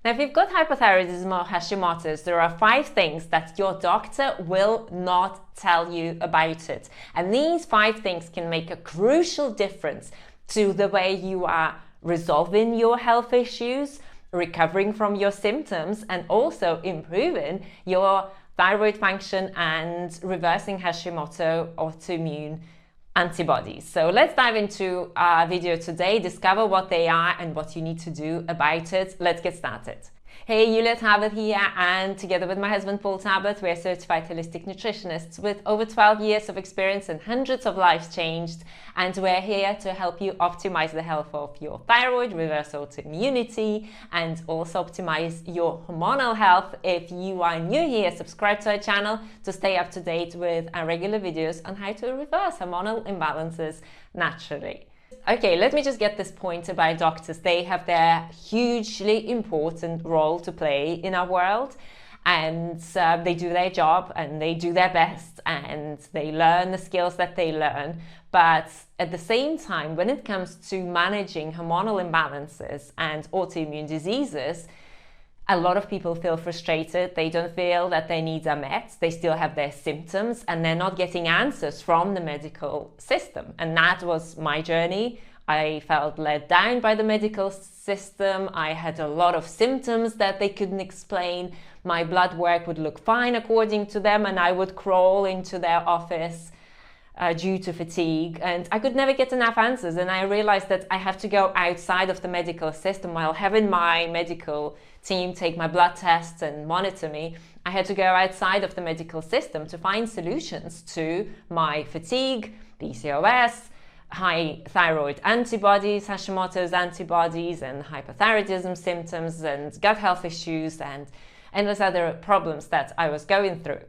Now, if you've got hypothyroidism or Hashimoto's, there are 5 things that your doctor will not tell you about it. And these 5 things can make a crucial difference to the way you are resolving your health issues, recovering from your symptoms, and also improving your thyroid function and reversing Hashimoto autoimmune antibodies. So let's dive into our video today, discover what they are and what you need to do about it. Let's get started. Hey, 𝐬𝐮𝐬𝐫𝐞 here, and together with my husband Paul Talbot, we're certified holistic nutritionists with over 12 years of experience and hundreds of lives changed, and we're here to help you optimize the health of your thyroid, reverse autoimmunity, and also optimize your hormonal health. If you are new here, subscribe to our channel to stay up to date with our regular videos on how to reverse hormonal imbalances naturally. Okay, let me just get this point about doctors. They have their hugely important role to play in our world, and they do their job and they do their best and they learn the skills that they learn. But at the same time, when it comes to managing hormonal imbalances and autoimmune diseases, a lot of people feel frustrated. They don't feel that their needs are met. They still have their symptoms and they're not getting answers from the medical system. And that was my journey. I felt let down by the medical system. I had a lot of symptoms that they couldn't explain. My blood work would look fine according to them, and I would crawl into their office due to fatigue, and I could never get enough answers. And I realized that I have to go outside of the medical system. While having my medical team take my blood tests and monitor me, I had to go outside of the medical system to find solutions to my fatigue, PCOS, high thyroid antibodies, Hashimoto's antibodies, and hypothyroidism symptoms, and gut health issues, and endless other problems that I was going through.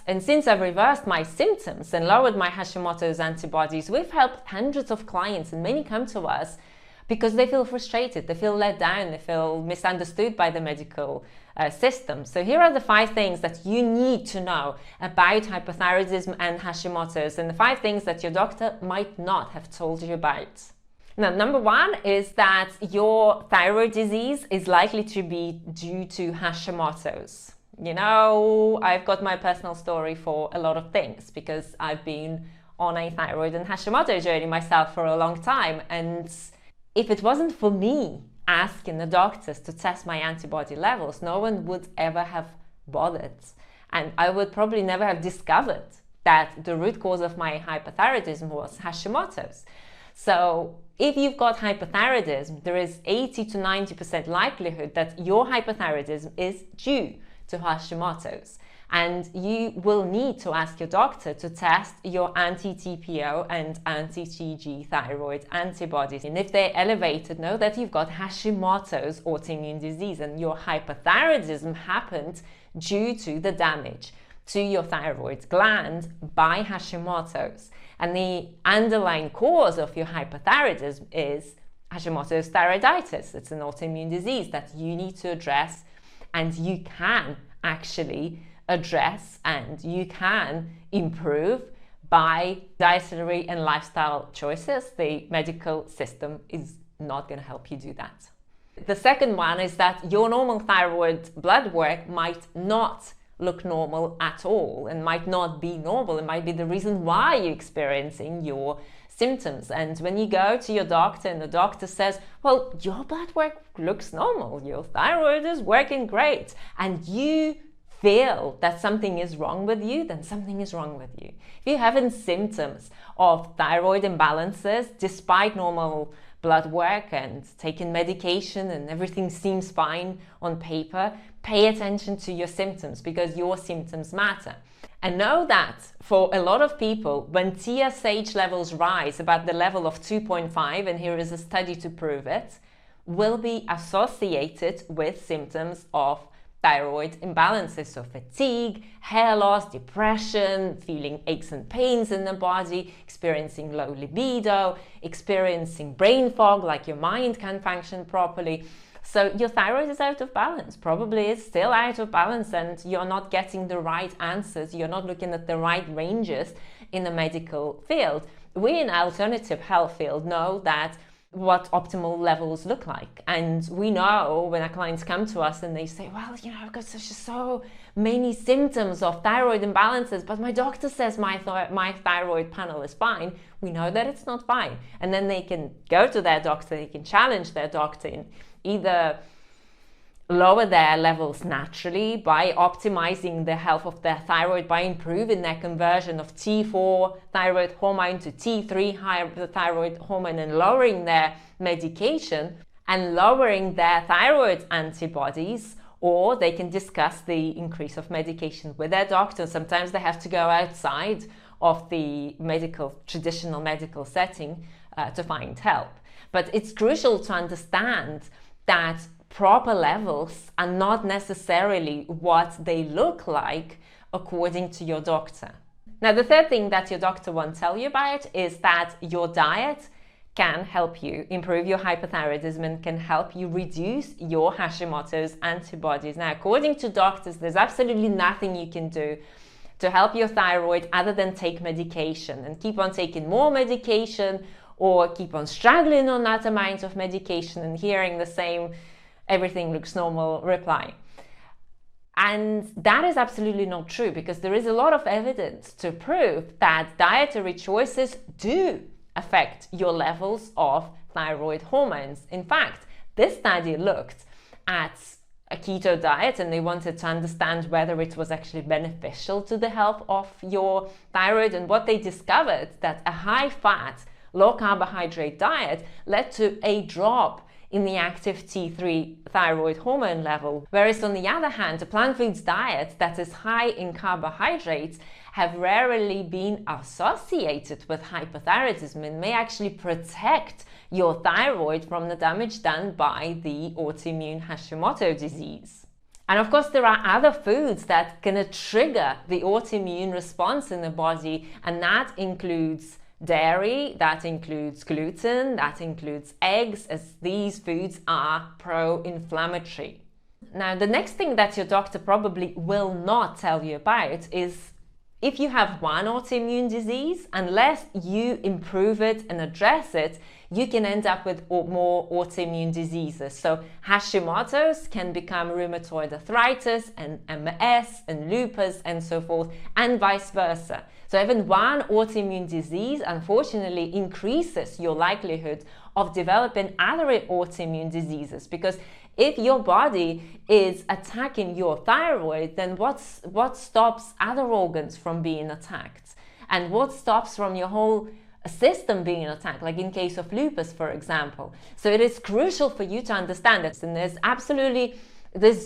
And since I've reversed my symptoms and lowered my Hashimoto's antibodies, we've helped hundreds of clients, and many come to us because they feel frustrated, they feel let down, they feel misunderstood by the medical system. So here are the 5 things that you need to know about hypothyroidism and Hashimoto's, and the 5 things that your doctor might not have told you about. Now, number 1 is that your thyroid disease is likely to be due to Hashimoto's. You know, I've got my personal story for a lot of things because I've been on a thyroid and Hashimoto journey myself for a long time. And if it wasn't for me asking the doctors to test my antibody levels, no one would ever have bothered. And I would probably never have discovered that the root cause of my hypothyroidism was Hashimoto's. So if you've got hypothyroidism, there is 80 to 90% likelihood that your hypothyroidism is due to Hashimoto's, and you will need to ask your doctor to test your anti-TPO and anti-TG thyroid antibodies. And if they're elevated, know that you've got Hashimoto's autoimmune disease, and your hypothyroidism happened due to the damage to your thyroid gland by Hashimoto's. And the underlying cause of your hypothyroidism is Hashimoto's thyroiditis. It's an autoimmune disease that you need to address, and you can actually address and you can improve by dietary and lifestyle choices. The medical system is not going to help you do that. The second one is that your normal thyroid blood work might not look normal at all and might not be normal. It might be the reason why you're experiencing your symptoms. And when you go to your doctor and the doctor says, well, your blood work looks normal, your thyroid is working great, and you feel that something is wrong with you, then something is wrong with you. If you're having symptoms of thyroid imbalances despite normal blood work and taking medication and everything seems fine on paper, pay attention to your symptoms, because your symptoms matter. And know that for a lot of people, when TSH levels rise above the level of 2.5, and here is a study to prove it, will be associated with symptoms of thyroid imbalances. So fatigue, hair loss, depression, feeling aches and pains in the body, experiencing low libido, experiencing brain fog, like your mind can't function properly. So your thyroid is out of balance, probably is still out of balance, and you're not getting the right answers. You're not looking at the right ranges in the medical field. We in alternative health field know that what optimal levels look like. And we know when our clients come to us and they say, well, I've got so many symptoms of thyroid imbalances, but my doctor says my thyroid panel is fine. We know that it's not fine. And then they can go to their doctor, they can challenge their doctor in either lower their levels naturally by optimizing the health of their thyroid, by improving their conversion of T4 thyroid hormone to T3 thyroid hormone and lowering their medication and lowering their thyroid antibodies, or they can discuss the increase of medication with their doctor. Sometimes they have to go outside of the traditional medical setting to find help. But it's crucial to understand that proper levels are not necessarily what they look like according to your doctor. Now, the third thing that your doctor won't tell you about is that your diet can help you improve your hypothyroidism and can help you reduce your Hashimoto's antibodies. Now, according to doctors, there's absolutely nothing you can do to help your thyroid other than take medication and keep on taking more medication, or keep on struggling on that amount of medication and hearing the same everything looks normal reply. And that is absolutely not true, because there is a lot of evidence to prove that dietary choices do affect your levels of thyroid hormones. In fact, this study looked at a keto diet and they wanted to understand whether it was actually beneficial to the health of your thyroid. And what they discovered, that a high fat, low carbohydrate diet led to a drop in the active T3 thyroid hormone level. Whereas on the other hand, a plant foods diet that is high in carbohydrates have rarely been associated with hypothyroidism and may actually protect your thyroid from the damage done by the autoimmune Hashimoto disease. And of course, there are other foods that can trigger the autoimmune response in the body, and that includes dairy, that includes gluten, that includes eggs, as these foods are pro-inflammatory. Now, the next thing that your doctor probably will not tell you about is, if you have one autoimmune disease, unless you improve it and address it, you can end up with more autoimmune diseases. So Hashimoto's can become rheumatoid arthritis and MS and lupus and so forth, and vice versa. So having one autoimmune disease, unfortunately, increases your likelihood of developing other autoimmune diseases, because if your body is attacking your thyroid, then what stops other organs from being attacked? And what stops from your whole system being attacked, like in case of lupus, for example? So it is crucial for you to understand this, and there's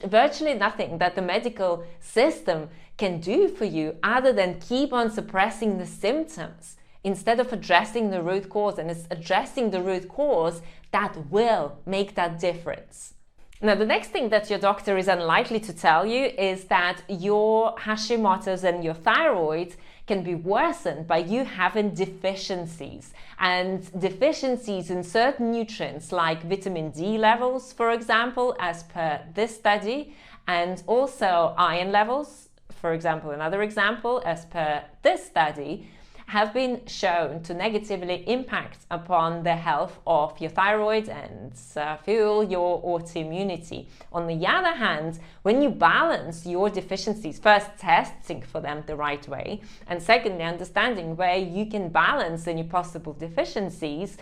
virtually nothing that the medical system can do for you other than keep on suppressing the symptoms instead of addressing the root cause. And it's addressing the root cause that will make that difference. Now, the next thing that your doctor is unlikely to tell you is that your Hashimoto's and your thyroid can be worsened by you having deficiencies. And deficiencies in certain nutrients like vitamin D levels, for example, as per this study, and also iron levels, for example, another example, as per this study, have been shown to negatively impact upon the health of your thyroid and fuel your autoimmunity. On the other hand, when you balance your deficiencies, first testing for them the right way, and secondly, understanding where you can balance any possible deficiencies,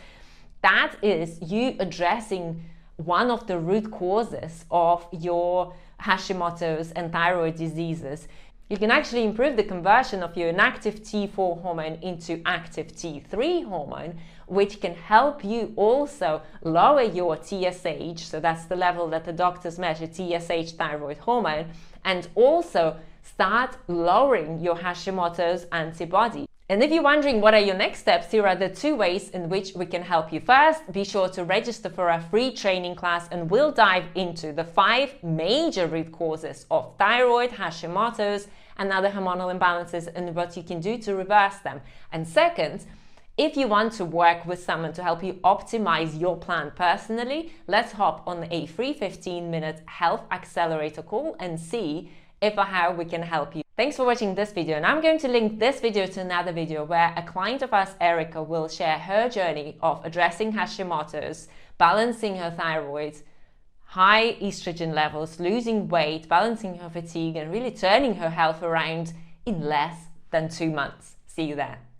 that is you addressing one of the root causes of your Hashimoto's and thyroid diseases. You can actually improve the conversion of your inactive T4 hormone into active T3 hormone, which can help you also lower your TSH, so that's the level that the doctors measure, TSH thyroid hormone, and also start lowering your Hashimoto's antibody. And if you're wondering what are your next steps, here are the 2 ways in which we can help you. First, be sure to register for our free training class, and we'll dive into the 5 major root causes of thyroid, Hashimoto's, and other hormonal imbalances, and what you can do to reverse them. And second, if you want to work with someone to help you optimize your plan personally, let's hop on a free 15-minute health accelerator call and see if or how we can help you. Thanks for watching this video, and I'm going to link this video to another video where a client of ours, Erica, will share her journey of addressing Hashimoto's, balancing her thyroid, high estrogen levels, losing weight, balancing her fatigue, and really turning her health around in less than 2 months. See you there.